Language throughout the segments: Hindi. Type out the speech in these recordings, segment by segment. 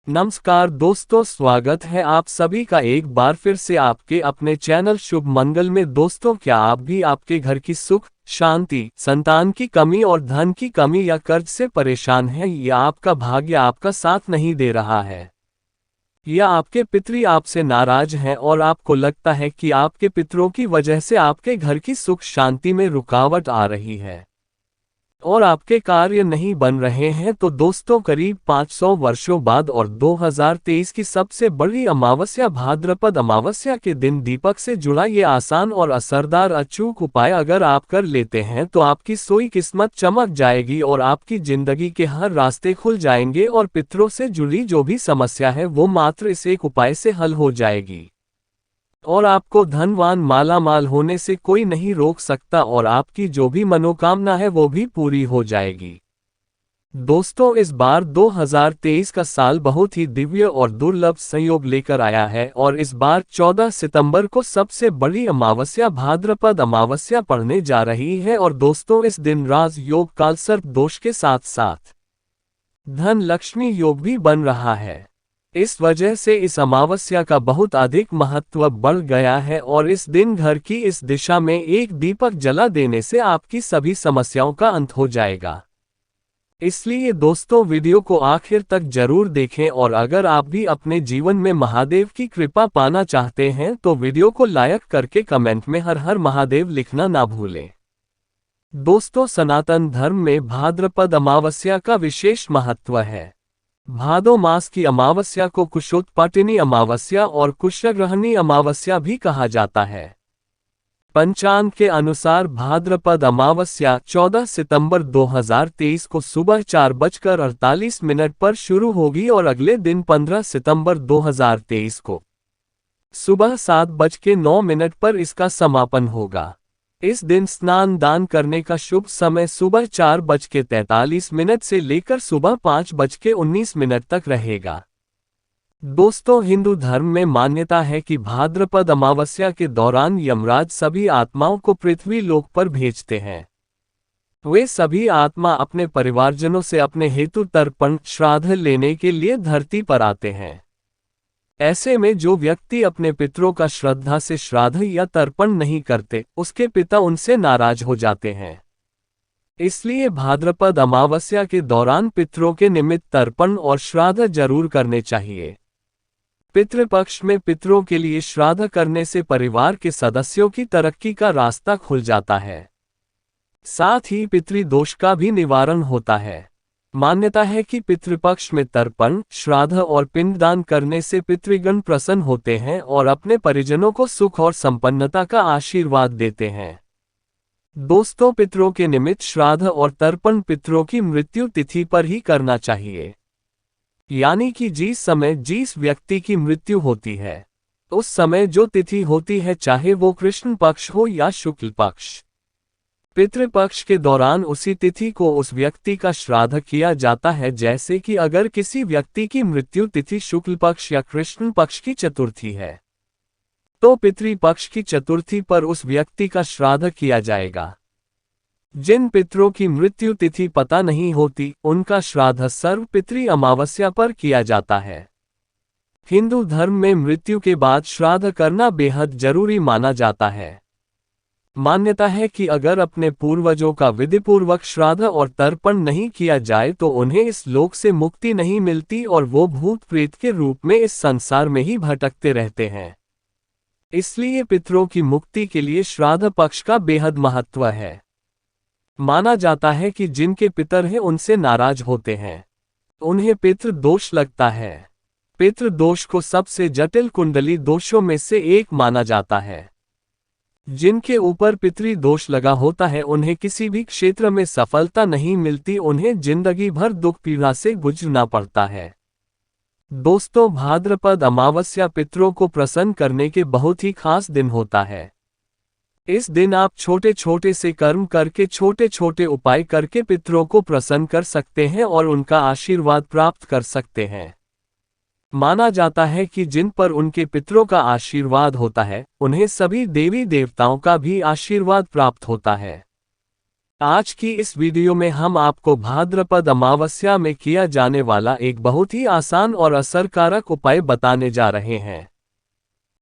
नमस्कार दोस्तों, स्वागत है आप सभी का एक बार फिर से आपके अपने चैनल शुभ मंगल में। दोस्तों, क्या आप भी आपके घर की सुख शांति, संतान की कमी और धन की कमी या कर्ज से परेशान हैं, या आपका भाग्य आपका साथ नहीं दे रहा है, या आपके पितृ आपसे नाराज हैं और आपको लगता है कि आपके पितरों की वजह से आपके घर की सुख शांति में रुकावट आ रही है और आपके कार्य नहीं बन रहे हैं, तो दोस्तों करीब 500 वर्षों बाद और 2023 की सबसे बड़ी अमावस्या भाद्रपद अमावस्या के दिन दीपक से जुड़ा ये आसान और असरदार अचूक उपाय अगर आप कर लेते हैं तो आपकी सोई किस्मत चमक जाएगी और आपकी जिंदगी के हर रास्ते खुल जाएंगे और पितरों से जुड़ी जो भी समस्या है वो मात्र इस एक उपाय से हल हो जाएगी और आपको धनवान मालामाल होने से कोई नहीं रोक सकता और आपकी जो भी मनोकामना है वो भी पूरी हो जाएगी। दोस्तों, इस बार 2023 का साल बहुत ही दिव्य और दुर्लभ संयोग लेकर आया है और इस बार 14 सितंबर को सबसे बड़ी अमावस्या भाद्रपद अमावस्या पड़ने जा रही है और दोस्तों इस दिन राज योग कालसर्प दोष के साथ साथ धन लक्ष्मी योग भी बन रहा है। इस वजह से इस अमावस्या का बहुत अधिक महत्व बढ़ गया है और इस दिन घर की इस दिशा में एक दीपक जला देने से आपकी सभी समस्याओं का अंत हो जाएगा। इसलिए दोस्तों वीडियो को आखिर तक जरूर देखें और अगर आप भी अपने जीवन में महादेव की कृपा पाना चाहते हैं तो वीडियो को लाइक करके कमेंट में हर हर महादेव लिखना ना भूलें। दोस्तों, सनातन धर्म में भाद्रपद अमावस्या का विशेष महत्व है। भादो मास की अमावस्या को कुशोत्पाटिनी अमावस्या और कुशग्रहणी अमावस्या भी कहा जाता है। पंचांग के अनुसार भाद्रपद अमावस्या 14 सितंबर 2023 को सुबह 4:48 पर शुरू होगी और अगले दिन 15 सितंबर 2023 को सुबह 7:09 पर इसका समापन होगा। इस दिन स्नान दान करने का शुभ समय सुबह 4:43 से लेकर सुबह 5:19 तक रहेगा। दोस्तों, हिंदू धर्म में मान्यता है कि भाद्रपद अमावस्या के दौरान यमराज सभी आत्माओं को पृथ्वी लोक पर भेजते हैं। वे सभी आत्मा अपने परिवारजनों से अपने हेतु तर्पण श्राद्ध लेने के लिए धरती पर आते हैं। ऐसे में जो व्यक्ति अपने पितरों का श्रद्धा से श्राद्ध या तर्पण नहीं करते, उसके पिता उनसे नाराज हो जाते हैं। इसलिए भाद्रपद अमावस्या के दौरान पितरों के निमित्त तर्पण और श्राद्ध जरूर करने चाहिए। पितृपक्ष में पितरों के लिए श्राद्ध करने से परिवार के सदस्यों की तरक्की का रास्ता खुल जाता है। साथ ही पितृदोष का भी निवारण होता है। मान्यता है कि पितृपक्ष में तर्पण श्राद्ध और पिंडदान करने से पितृगण प्रसन्न होते हैं और अपने परिजनों को सुख और संपन्नता का आशीर्वाद देते हैं। दोस्तों, पितरों के निमित्त श्राद्ध और तर्पण पितरों की मृत्यु तिथि पर ही करना चाहिए, यानी कि जिस समय जिस व्यक्ति की मृत्यु होती है उस समय जो तिथि होती है, चाहे वो कृष्ण पक्ष हो या शुक्ल पक्ष। पितृपक्ष के दौरान उसी तिथि को उस व्यक्ति का श्राद्ध किया जाता है। जैसे कि अगर किसी व्यक्ति की मृत्यु तिथि शुक्ल पक्ष या कृष्ण पक्ष की चतुर्थी है तो पितृपक्ष की चतुर्थी पर उस व्यक्ति का श्राद्ध किया जाएगा। जिन पितरों की मृत्यु तिथि पता नहीं होती, उनका श्राद्ध सर्व पितृ अमावस्या पर किया जाता है। हिंदू धर्म में मृत्यु के बाद श्राद्ध करना बेहद जरूरी माना जाता है। मान्यता है कि अगर अपने पूर्वजों का विधिपूर्वक श्राद्ध और तर्पण नहीं किया जाए तो उन्हें इस लोक से मुक्ति नहीं मिलती और वो भूत प्रेत के रूप में इस संसार में ही भटकते रहते हैं। इसलिए पितरों की मुक्ति के लिए श्राद्ध पक्ष का बेहद महत्व है। माना जाता है कि जिनके पितर हैं उनसे नाराज होते हैं, उन्हें पितृ दोष लगता है। पितृ दोष को सबसे जटिल कुंडली दोषों में से एक माना जाता है। जिनके ऊपर पितृ दोष लगा होता है उन्हें किसी भी क्षेत्र में सफलता नहीं मिलती, उन्हें जिंदगी भर दुख पीड़ा से गुजरना पड़ता है। दोस्तों, भाद्रपद अमावस्या पितरों को प्रसन्न करने के बहुत ही खास दिन होता है। इस दिन आप छोटे छोटे से कर्म करके छोटे छोटे उपाय करके पितरों को प्रसन्न कर सकते हैं और उनका आशीर्वाद प्राप्त कर सकते हैं। माना जाता है कि जिन पर उनके पितरों का आशीर्वाद होता है उन्हें सभी देवी देवताओं का भी आशीर्वाद प्राप्त होता है। आज की इस वीडियो में हम आपको भाद्रपद अमावस्या में किया जाने वाला एक बहुत ही आसान और असरकारक उपाय बताने जा रहे हैं।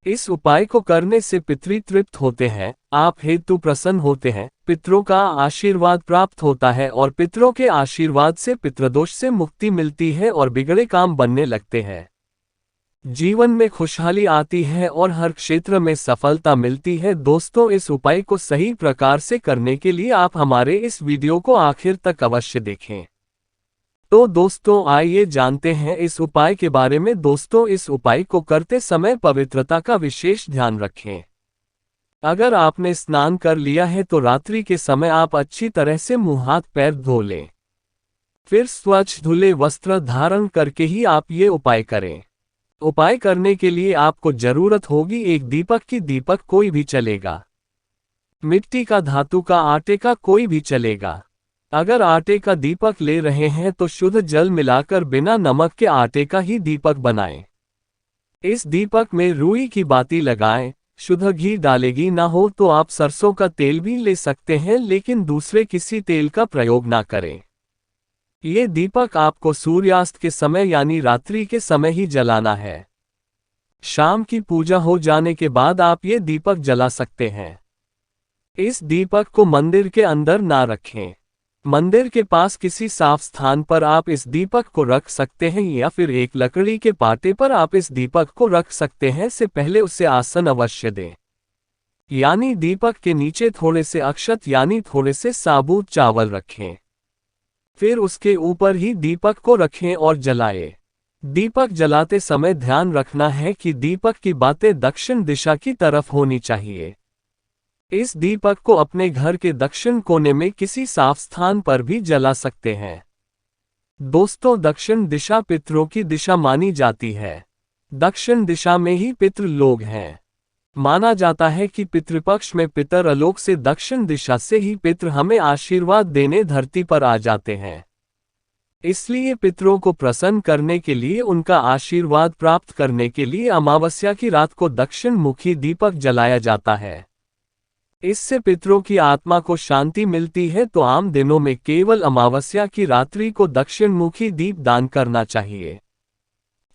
इस उपाय को करने से पितृ तृप्त होते हैं, आप हेतु प्रसन्न होते हैं, पितरों का आशीर्वाद प्राप्त होता है और पितरों के आशीर्वाद से पितृदोष से मुक्ति मिलती है और बिगड़े काम बनने लगते हैं। जीवन में खुशहाली आती है और हर क्षेत्र में सफलता मिलती है। दोस्तों, इस उपाय को सही प्रकार से करने के लिए आप हमारे इस वीडियो को आखिर तक अवश्य देखें। तो दोस्तों, आइए जानते हैं इस उपाय के बारे में। दोस्तों, इस उपाय को करते समय पवित्रता का विशेष ध्यान रखें। अगर आपने स्नान कर लिया है तो रात्रि के समय आप अच्छी तरह से मुंह हाथ पैर धो लें। फिर स्वच्छ धुले वस्त्र धारण करके ही आप ये उपाय करें। उपाय करने के लिए आपको जरूरत होगी एक दीपक की। दीपक कोई भी चलेगा, मिट्टी का, धातु का, आटे का, कोई भी चलेगा। अगर आटे का दीपक ले रहे हैं तो शुद्ध जल मिलाकर बिना नमक के आटे का ही दीपक बनाएं। इस दीपक में रुई की बाती लगाएं। शुद्ध घी डालेगी ना हो तो आप सरसों का तेल भी ले सकते हैं, लेकिन दूसरे किसी तेल का प्रयोग ना करें। ये दीपक आपको सूर्यास्त के समय यानी रात्रि के समय ही जलाना है। शाम की पूजा हो जाने के बाद आप ये दीपक जला सकते हैं। इस दीपक को मंदिर के अंदर ना रखें। मंदिर के पास किसी साफ स्थान पर आप इस दीपक को रख सकते हैं या फिर एक लकड़ी के पाटे पर आप इस दीपक को रख सकते हैं। से पहले उसे आसन अवश्य दें, यानी दीपक के नीचे थोड़े से अक्षत यानी थोड़े से साबुत चावल रखें। फिर उसके ऊपर ही दीपक को रखें और जलाएं। दीपक जलाते समय ध्यान रखना है कि दीपक की बातें दक्षिण दिशा की तरफ होनी चाहिए। इस दीपक को अपने घर के दक्षिण कोने में किसी साफ स्थान पर भी जला सकते हैं। दोस्तों, दक्षिण दिशा पितरों की दिशा मानी जाती है। दक्षिण दिशा में ही पितृ लोग हैं। माना जाता है कि पितृपक्ष में पितर अलोक से दक्षिण दिशा से ही पितृ हमें आशीर्वाद देने धरती पर आ जाते हैं। इसलिए पितरों को प्रसन्न करने के लिए, उनका आशीर्वाद प्राप्त करने के लिए अमावस्या की रात को दक्षिण मुखी दीपक जलाया जाता है। इससे पितरों की आत्मा को शांति मिलती है। तो आम दिनों में केवल अमावस्या की रात्रि को दक्षिण मुखी दीप दान करना चाहिए,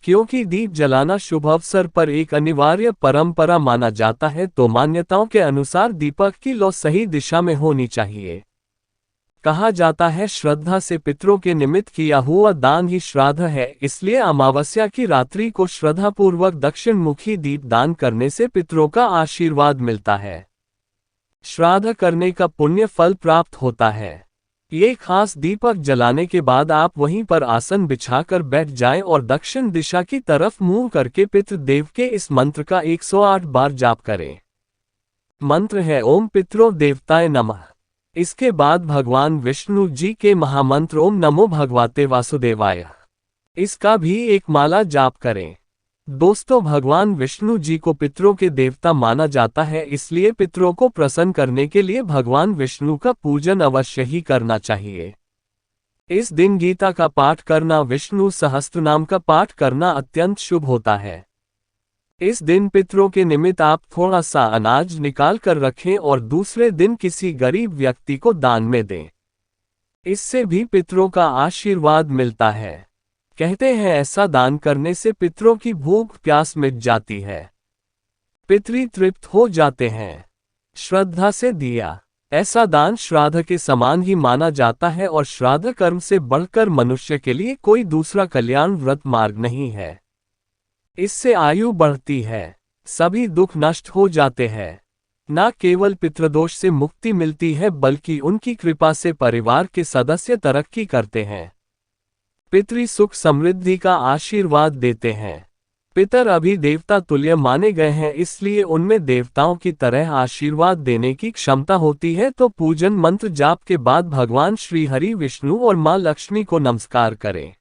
क्योंकि दीप जलाना शुभ अवसर पर एक अनिवार्य परंपरा माना जाता है। तो मान्यताओं के अनुसार दीपक की लौ सही दिशा में होनी चाहिए। कहा जाता है, श्रद्धा से पितरों के निमित्त किया हुआ दान ही श्राद्ध है। इसलिए अमावस्या की रात्रि को श्रद्धापूर्वक दक्षिण मुखी दीप दान करने से पितरों का आशीर्वाद मिलता है। श्राद्ध करने का पुण्य फल प्राप्त होता है। ये खास दीपक जलाने के बाद आप वहीं पर आसन बिछाकर बैठ जाएं और दक्षिण दिशा की तरफ मुंह करके पितृदेव के इस मंत्र का 108 बार जाप करें। मंत्र है ओम पितरो देवताय नमः। इसके बाद भगवान विष्णु जी के महामंत्र ओम नमो भगवते वासुदेवाय, इसका भी एक माला जाप करें। दोस्तों, भगवान विष्णु जी को पितरों के देवता माना जाता है, इसलिए पितरों को प्रसन्न करने के लिए भगवान विष्णु का पूजन अवश्य ही करना चाहिए। इस दिन गीता का पाठ करना, विष्णु सहस्त्रनाम का पाठ करना अत्यंत शुभ होता है। इस दिन पितरों के निमित्त आप थोड़ा सा अनाज निकाल कर रखें और दूसरे दिन किसी गरीब व्यक्ति को दान में दें। इससे भी पितरों का आशीर्वाद मिलता है। कहते हैं ऐसा दान करने से पितरों की भूख प्यास मिट जाती है, पितृ तृप्त हो जाते हैं। श्रद्धा से दिया ऐसा दान श्राद्ध के समान ही माना जाता है और श्राद्ध कर्म से बढ़कर मनुष्य के लिए कोई दूसरा कल्याण व्रत मार्ग नहीं है। इससे आयु बढ़ती है, सभी दुख नष्ट हो जाते हैं। न केवल पितृदोष से मुक्ति मिलती है बल्कि उनकी कृपा से परिवार के सदस्य तरक्की करते हैं, पितृ सुख समृद्धि का आशीर्वाद देते हैं। पितर अभी देवता तुल्य माने गए हैं, इसलिए उनमें देवताओं की तरह आशीर्वाद देने की क्षमता होती है। तो पूजन मंत्र जाप के बाद भगवान श्री हरि, विष्णु और मां लक्ष्मी को नमस्कार करें।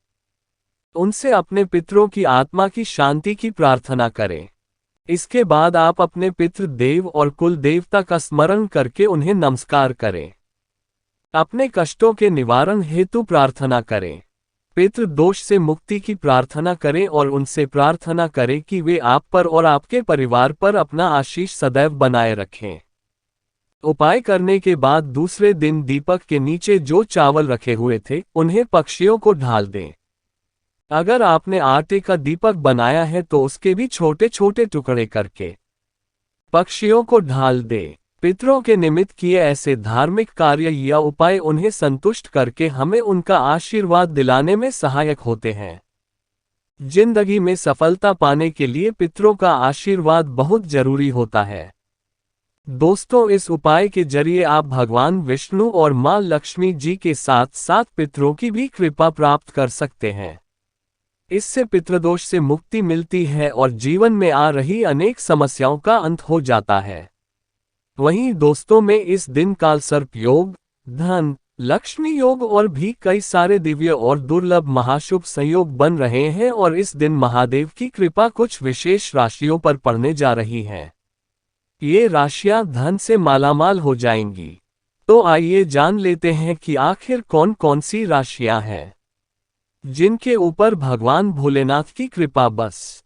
उनसे अपने पितरों की आत्मा की शांति की प्रार्थना करें। इसके बाद आप अपने पितृ देव और कुल देवता का स्मरण करके उन्हें नमस्कार करें। अपने कष्टों के निवारण हेतु प्रार्थना करें। पितृ दोष से मुक्ति की प्रार्थना करें और उनसे प्रार्थना करें कि वे आप पर और आपके परिवार पर अपना आशीष सदैव बनाए रखें। उपाय करने के बाद दूसरे दिन दीपक के नीचे जो चावल रखे हुए थे उन्हें पक्षियों को ढाल दें। अगर आपने आटे का दीपक बनाया है तो उसके भी छोटे छोटे टुकड़े करके पक्षियों को ढाल दे। पितरों के निमित्त किए ऐसे धार्मिक कार्य या उपाय उन्हें संतुष्ट करके हमें उनका आशीर्वाद दिलाने में सहायक होते हैं। जिंदगी में सफलता पाने के लिए पितरों का आशीर्वाद बहुत जरूरी होता है। दोस्तों, इस उपाय के जरिए आप भगवान विष्णु और मां लक्ष्मी जी के साथ साथ पितरों की भी कृपा प्राप्त कर सकते हैं। इससे पितृदोष से मुक्ति मिलती है और जीवन में आ रही अनेक समस्याओं का अंत हो जाता है। वहीं दोस्तों में इस दिन कालसर्प योग, धन, लक्ष्मी योग और भी कई सारे दिव्य और दुर्लभ महाशुभ संयोग बन रहे हैं और इस दिन महादेव की कृपा कुछ विशेष राशियों पर पड़ने जा रही है। ये राशियां धन से मालामाल हो जाएंगी। तो आइए जान लेते हैं कि आखिर कौन कौन सी राशियां हैं जिनके ऊपर भगवान भोलेनाथ की कृपा बस